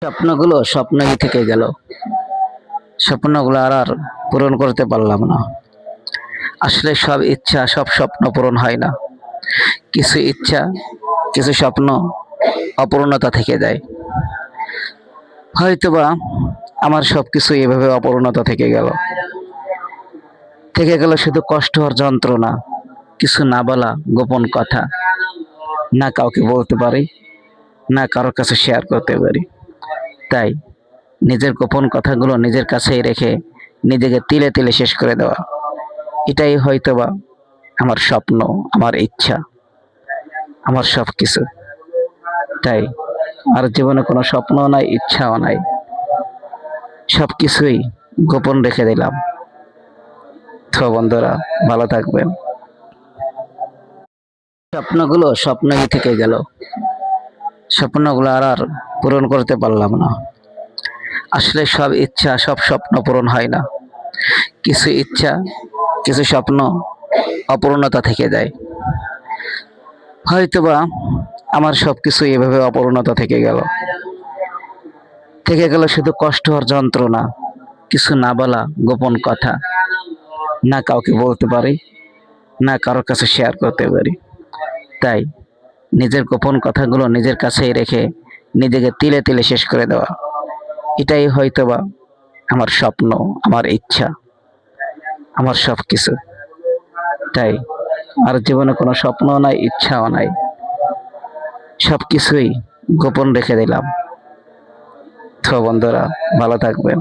স্বপ্নগুলো স্বপ্নই থেকে গেল। স্বপ্নগুলো আর পূরণ করতে পারলাম না। আসলে সব ইচ্ছা, সব স্বপ্ন পূরণ হয় না। কিছু ইচ্ছা, কিছু স্বপ্ন অপূর্ণতা থেকে যায়। হয়তোবা আমার সবকিছু এভাবে অপূর্ণতা থেকে গেল। শুধু কষ্ট আর যন্ত্রণা, কিছু না বলা গোপন কথা, না কাউকে বলতে পারি, না কারোর কাছে শেয়ার করতে পারি। তাই নিজের গোপন কথাগুলো নিজের কাছেই রেখে নিজেকে তিলে তিলে শেষ করে দেওয়া, এটাই হয়তোবা আমার স্বপ্ন, আমার ইচ্ছা, আমার সবকিছু। তাই আর জীবনে কোনো স্বপ্নও নাই, ইচ্ছাও নাই, সবকিছুই গোপন রেখে দিলাম। তো বন্ধুরা, ভালো থাকবেন। স্বপ্নগুলো স্বপ্নই থেকে গেল। স্বপ্নগুলো আর পূরণ করতে পারলাম না। আসলে সব ইচ্ছা, সব স্বপ্ন পূরণ হয় না। কিছু ইচ্ছা, কিছু স্বপ্ন অপূর্ণতা থেকে যায়। হয়তোবা আমার সবকিছু এভাবে অপূর্ণতা থেকে গেল। শুধু কষ্ট আর যন্ত্রণা, কিছু না বলা গোপন কথা, না কাউকে বলতে পারি, না কারোর কাছে শেয়ার করতে পারি। তাই নিজের গোপন কথাগুলো নিজের কাছেই রেখে নিজেকে তিলে তিলে শেষ করে দেওয়া, এটাই হয়তোবা আমার স্বপ্ন, আমার ইচ্ছা, আমার সবকিছু। তাই আর জীবনে কোনো স্বপ্নও নাই, ইচ্ছাও নাই, সবকিছুই গোপন রেখে দিলাম। তো বন্ধুরা, ভালো থাকবেন।